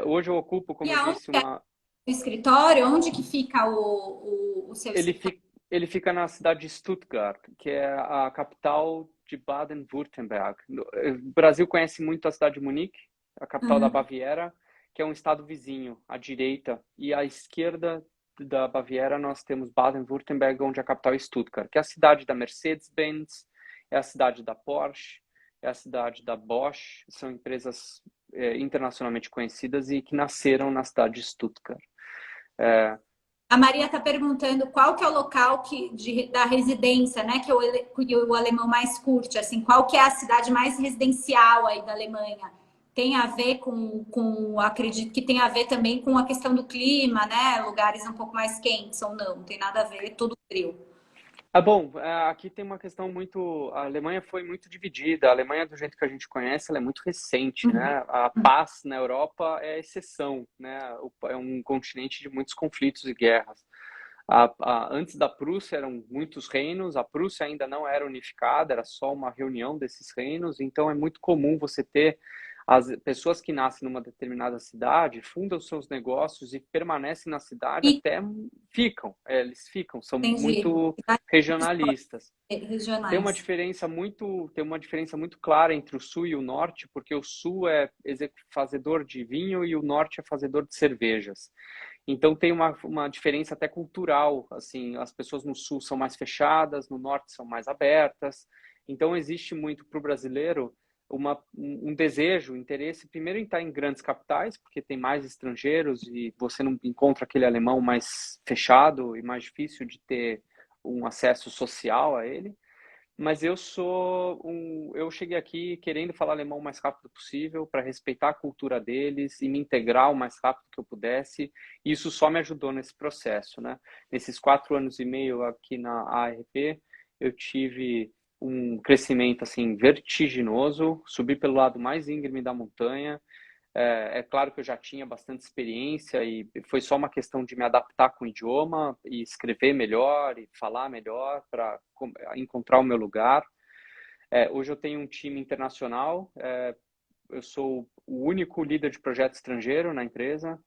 Hoje eu ocupo, E como eu aonde disse, é o escritório? Onde que fica o seu ele escritório? fica, ele fica na cidade de Stuttgart, que é a capital de Baden-Württemberg. O Brasil conhece muito a cidade de Munique, a capital da Uhum. Baviera, que é um estado vizinho, à direita, e à esquerda da Baviera nós temos Baden-Württemberg, onde a capital é Stuttgart, que é a cidade da Mercedes-Benz, é a cidade da Porsche, é a cidade da Bosch, são empresas internacionalmente conhecidas e que nasceram na cidade de Stuttgart. A Maria está perguntando qual que é o local da residência, né? Que o alemão mais curte, assim, qual que é a cidade mais residencial aí da Alemanha? tem a ver acredito que tem a ver também com a questão do clima, né? Lugares um pouco mais quentes ou não, não tem nada a ver, é tudo frio. Ah, bom, aqui tem uma questão muito. A Alemanha foi muito dividida. A Alemanha, do jeito que a gente conhece, ela é muito recente, Uhum. né? A paz na Europa é exceção, né? É um continente de muitos conflitos e guerras. Antes da Prússia eram muitos reinos, a Prússia ainda não era unificada, era só uma reunião desses reinos, então é muito comum você ter as pessoas que nascem numa determinada cidade, fundam seus negócios e permanecem na cidade E até eles ficam, são entendi. muito regionalistas. Regionais. Tem uma diferença muito clara entre o sul e o norte, porque o sul é fazedor de vinho e o norte é fazedor de cervejas. Então tem uma diferença até cultural, assim, as pessoas no sul são mais fechadas, no norte são mais abertas. Então existe muito para o brasileiro um desejo, um interesse, primeiro em estar em grandes capitais, porque tem mais estrangeiros e você não encontra aquele alemão mais fechado e mais difícil de ter um acesso social a ele. Mas eu cheguei aqui querendo falar alemão o mais rápido possível para respeitar a cultura deles e me integrar o mais rápido que eu pudesse. E isso só me ajudou nesse processo, né? Nesses 4 anos e meio aqui na ARP, eu tive um crescimento assim vertiginoso, subi pelo lado mais íngreme da montanha. É claro que eu já tinha bastante experiência e foi só uma questão de me adaptar com o idioma e escrever melhor e falar melhor para encontrar o meu lugar. Hoje eu tenho um time internacional, eu sou o único líder de projeto estrangeiro na empresa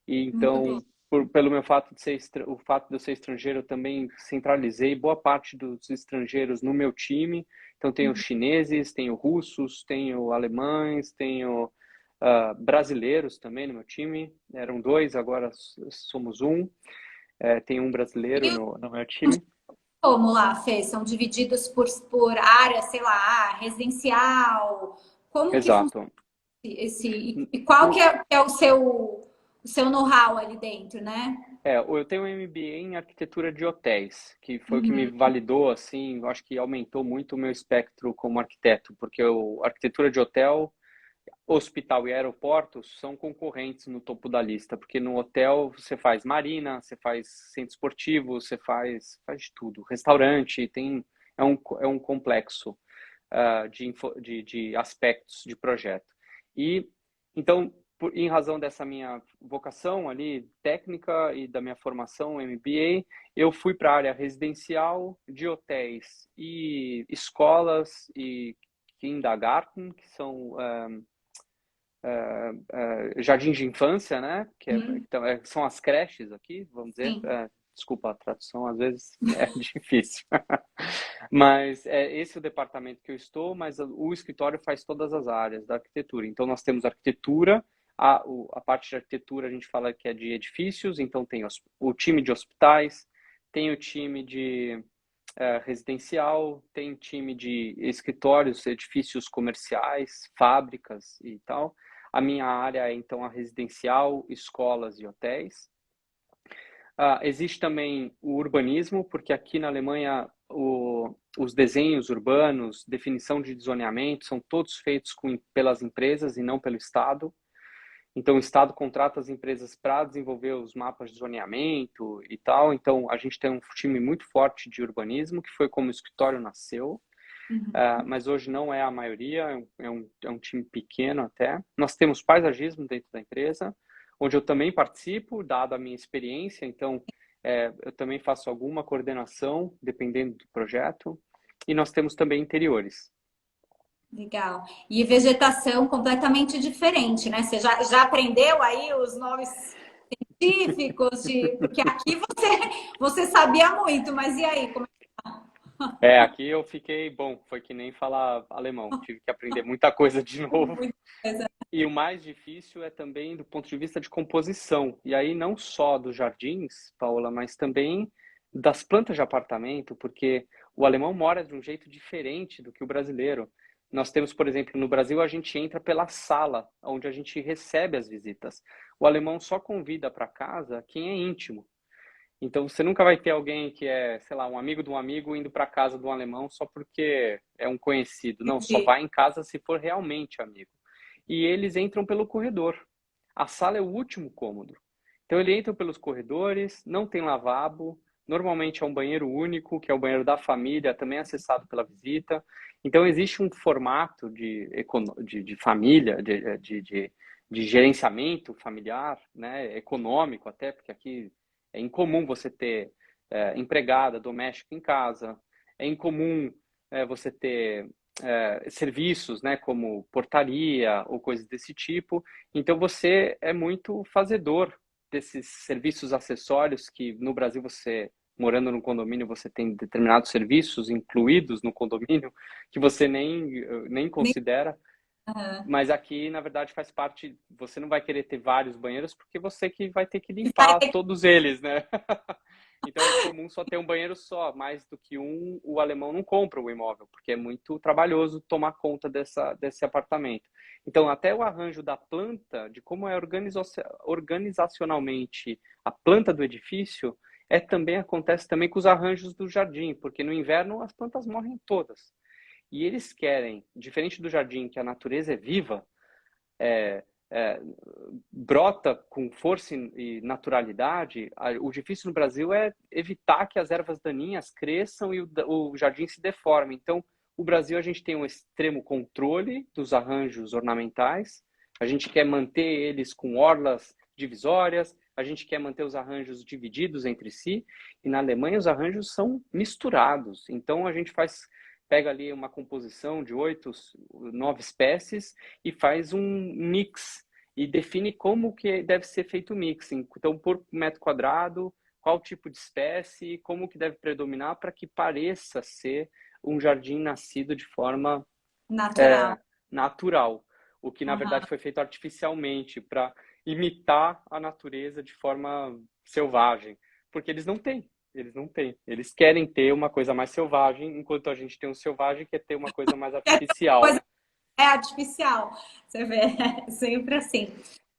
e Muito bom. então pelo meu fato de ser o fato de eu ser estrangeiro, eu também centralizei boa parte dos estrangeiros no meu time. Então tenho chineses, tenho russos, tenho alemães, tenho brasileiros também no meu time. Eram dois, agora somos um. Tem um brasileiro E no meu time. como lá, Fê? São divididos por área, sei lá, residencial? Como que funciona Exato. esse? E qual O, que é o seu know-how ali dentro, né? eu tenho um MBA em arquitetura de hotéis, que foi o que me Uhum. validou, assim, eu acho que aumentou muito o meu espectro como arquiteto, porque a arquitetura de hotel, hospital e aeroportos são concorrentes no topo da lista, porque no hotel você faz marina, você faz centro esportivo, você faz de tudo, restaurante, é um complexo de aspectos de projeto. E então, em razão dessa minha vocação ali técnica e da minha formação MBA, eu fui para a área residencial de hotéis e escolas e Kindergarten, que são jardins de infância, né? Uhum. Então, são as creches aqui, vamos dizer. Sim. Desculpa, a tradução às vezes é difícil. Mas esse é o departamento que eu estou, mas o escritório faz todas as áreas da arquitetura. Então, nós temos arquitetura, a parte de arquitetura a gente fala que é de edifícios, então tem o time de hospitais, tem o time de residencial, tem time de escritórios, edifícios comerciais, fábricas e tal. A minha área é, então, a residencial, escolas e hotéis. Existe também o urbanismo, porque aqui na Alemanha os desenhos urbanos, definição de zoneamento, são todos feitos pelas empresas e não pelo Estado. Então, o Estado contrata as empresas para desenvolver os mapas de zoneamento e tal. Então, a gente tem um time muito forte de urbanismo, que foi como o escritório nasceu, Uhum. mas hoje não é a maioria, é um time pequeno até. Nós temos paisagismo dentro da empresa, onde eu também participo, dada a minha experiência. Então, eu também faço alguma coordenação, dependendo do projeto. E nós temos também interiores. Legal. E vegetação completamente diferente, né? Você já aprendeu aí os nomes científicos porque aqui você sabia muito, mas e aí? Aqui eu fiquei, bom, foi que nem falar alemão, tive que aprender muita coisa de novo. Muita coisa. E o mais difícil é também do ponto de vista de composição. E aí não só dos jardins, Paula, mas também das plantas de apartamento, porque o alemão mora de um jeito diferente do que o brasileiro. Nós temos, por exemplo, no Brasil a gente entra pela sala, onde a gente recebe as visitas. O alemão só convida para casa quem é íntimo. Então você nunca vai ter alguém que é, sei lá, um amigo de um amigo indo para casa de um alemão só porque é um conhecido. Não, só Entendi. vai em casa se for realmente amigo. e eles entram pelo corredor. A sala é o último cômodo. Então, eles entram pelos corredores, não tem lavabo, normalmente é um banheiro único, que é o banheiro da família, também acessado pela visita. Então, existe um formato de família, de gerenciamento familiar, né, econômico até, porque aqui é incomum você ter empregada, doméstica em casa, é incomum você ter serviços, né, como portaria ou coisas desse tipo. Então, você é muito fazedor desses serviços acessórios que no Brasil você, morando no condomínio, você tem determinados serviços incluídos no condomínio que você nem considera. Uhum. Mas aqui, na verdade, faz parte. Você não vai querer ter vários banheiros porque você que vai ter que Vai limpar ter todos eles, né? Então é comum só ter um banheiro só, mais do que um, o alemão não compra o imóvel, porque é muito trabalhoso tomar conta desse apartamento. Então, até o arranjo da planta, de como é organizacionalmente a planta do edifício, também acontece também com os arranjos do jardim, porque no inverno as plantas morrem todas. E eles querem, diferente do jardim, que a natureza é viva, é, é, brota com força e naturalidade, o difícil no Brasil é evitar que as ervas daninhas cresçam e o jardim se deforme. Então, o Brasil, a gente tem um extremo controle dos arranjos ornamentais, a gente quer manter eles com orlas divisórias, a gente quer manter os arranjos divididos entre si, e na Alemanha os arranjos são misturados. Então, a gente pega ali uma composição de 8, 9 espécies e faz um mix e define como que deve ser feito o mix. Então, por metro quadrado, qual tipo de espécie, como que deve predominar para que pareça ser um jardim nascido de forma natural. natural, o que na Uhum. verdade foi feito artificialmente para imitar a natureza de forma selvagem, porque eles não têm. Eles querem ter uma coisa mais selvagem, enquanto a gente tem um selvagem que quer ter uma coisa mais artificial, Coisa né? é artificial. Você vê, é sempre assim.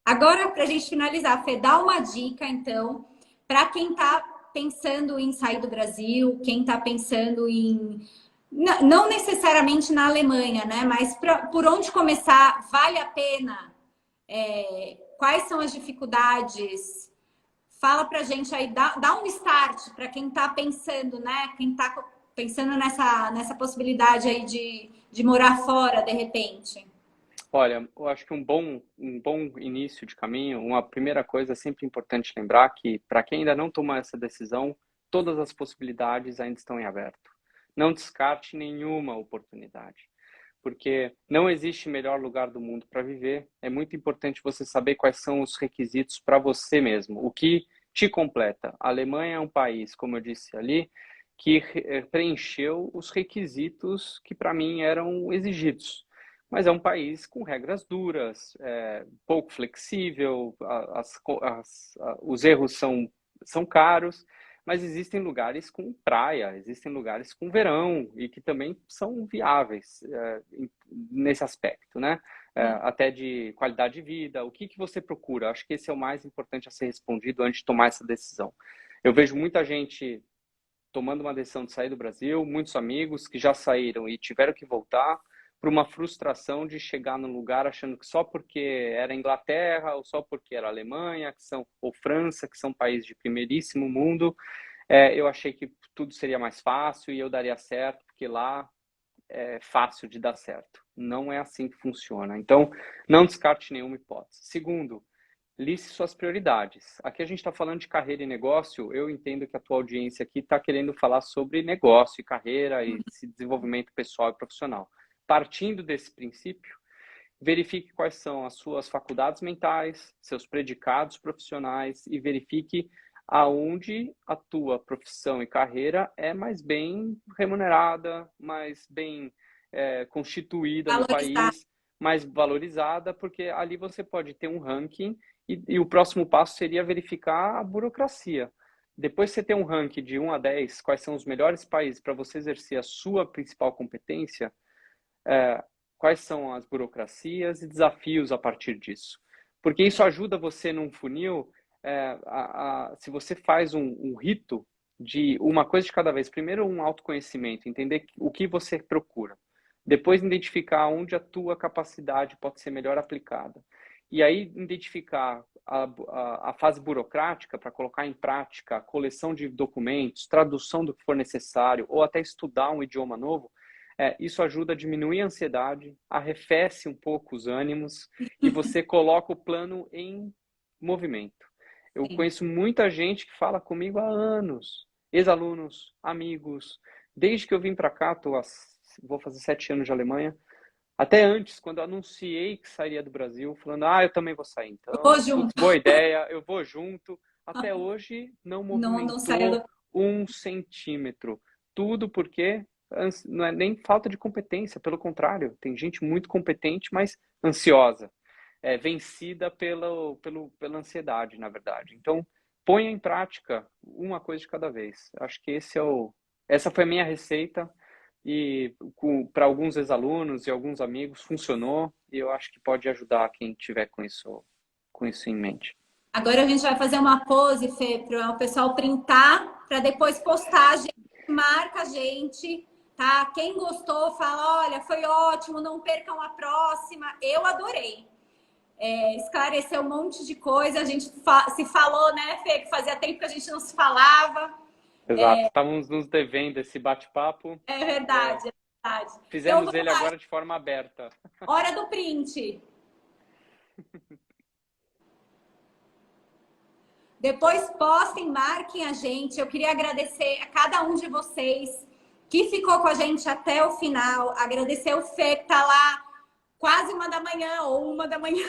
Agora, para a gente finalizar, Fê, dá uma dica, então, para quem está pensando em sair do Brasil, quem está pensando em. Não necessariamente na Alemanha, né? Mas por onde começar, vale a pena? Quais são as dificuldades? Fala pra gente aí, dá um start para quem está pensando, né? Quem está pensando nessa possibilidade aí de morar fora de repente. Olha, eu acho que um bom início de caminho, uma primeira coisa é sempre importante lembrar que, para quem ainda não tomou essa decisão, todas as possibilidades ainda estão em aberto. Não descarte nenhuma oportunidade, porque não existe melhor lugar do mundo para viver. É muito importante você saber quais são os requisitos para você mesmo, o que te completa. A Alemanha é um país, como eu disse ali, que preencheu os requisitos que para mim eram exigidos. Mas é um país com regras duras, pouco flexível, os erros são caros, mas existem lugares com praia, existem lugares com verão e que também são viáveis nesse aspecto, né? Até de qualidade de vida. O que você procura? Acho que esse é o mais importante a ser respondido antes de tomar essa decisão. Eu vejo muita gente tomando uma decisão de sair do Brasil, muitos amigos que já saíram e tiveram que voltar por uma frustração de chegar num lugar achando que só porque era Inglaterra ou só porque era Alemanha, ou França, que são países de primeiríssimo mundo, eu achei que tudo seria mais fácil e eu daria certo, porque lá é fácil de dar certo. Não é assim que funciona. Então, não descarte nenhuma hipótese. Segundo, liste suas prioridades. Aqui a gente está falando de carreira e negócio. Eu entendo que a tua audiência aqui está querendo falar sobre negócio e carreira e desenvolvimento pessoal e profissional. Partindo desse princípio, verifique quais são as suas faculdades mentais, seus predicados profissionais e verifique aonde a tua profissão e carreira é mais bem remunerada, mais bem constituída no Valorizar. país, mais valorizada, porque ali você pode ter um ranking e o próximo passo seria verificar a burocracia. Depois você tem um ranking de 1 a 10, quais são os melhores países para você exercer a sua principal competência, quais são as burocracias e desafios a partir disso. Porque isso ajuda você num funil, se você faz um rito de uma coisa de cada vez. Primeiro, um autoconhecimento, entender o que você procura. Depois, identificar onde a tua capacidade pode ser melhor aplicada. E aí, identificar a fase burocrática para colocar em prática a coleção de documentos, tradução do que for necessário, ou até estudar um idioma novo. Isso ajuda a diminuir a ansiedade, arrefece um pouco os ânimos e você coloca o plano em movimento. Eu conheço muita gente que fala comigo há anos, ex-alunos, amigos. Desde que eu vim para cá, vou fazer 7 anos de Alemanha, até antes, quando eu anunciei que sairia do Brasil, falando, eu também vou sair. Então, putz, boa ideia, eu vou junto. Até hoje, não movimentou 1 centímetro. Tudo porque não é nem falta de competência, pelo contrário, tem gente muito competente, mas ansiosa, vencida pela ansiedade, na verdade. Então, ponha em prática uma coisa de cada vez. Acho que essa foi a minha receita e para alguns ex-alunos e alguns amigos funcionou e eu acho que pode ajudar quem tiver com isso em mente. Agora a gente vai fazer uma pose, Fê, para o pessoal printar, para depois postar. A gente marca a gente, tá? Quem gostou, fala, olha, foi ótimo, não percam a próxima. Eu adorei. Esclareceu um monte de coisa. A gente se falou, né, Fê, que fazia tempo que a gente não se falava. Exato, estávamos nos devendo esse bate-papo. É verdade, é verdade. Fizemos então, ele agora de forma aberta. Hora do print. Depois postem, marquem a gente. Eu queria agradecer a cada um de vocês que ficou com a gente até o final. Agradecer o Fê, que está lá quase 1 da manhã ou 1 da manhã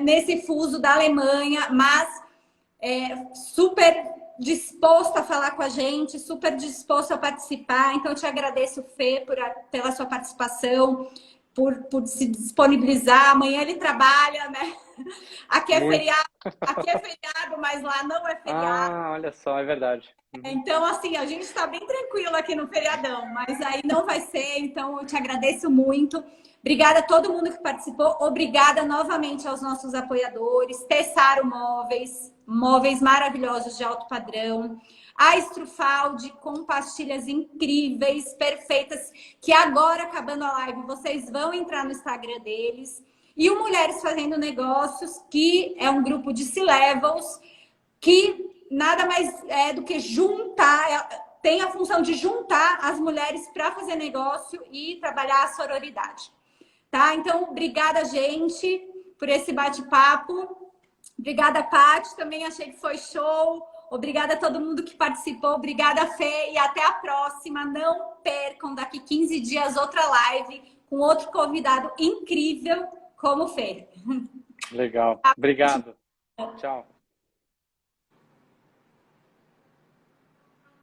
nesse fuso da Alemanha, mas super disposto a falar com a gente, super disposto a participar. Então, eu te agradeço, Fê, pela sua participação, por se disponibilizar. Amanhã ele trabalha, né? Aqui é feriado, mas lá não é feriado. Olha só, é verdade. Então, assim, a gente está bem tranquilo aqui no feriadão, mas aí não vai ser, então eu te agradeço muito. Obrigada a todo mundo que participou. Obrigada novamente aos nossos apoiadores. Tessaro Móveis, móveis maravilhosos de alto padrão. A Strufaldi, com pastilhas incríveis, perfeitas, que agora, acabando a live, vocês vão entrar no Instagram deles. E o Mulheres Fazendo Negócios, que é um grupo de C-Levels, que nada mais é do que juntar, tem a função de juntar as mulheres para fazer negócio e trabalhar a sororidade. Tá? Então, obrigada, gente, por esse bate-papo. Obrigada, Paty, também achei que foi show. Obrigada a todo mundo que participou. Obrigada, Fê, e até a próxima. Não percam, daqui 15 dias, outra live com outro convidado incrível como o Fê. Legal. Obrigado. Tchau.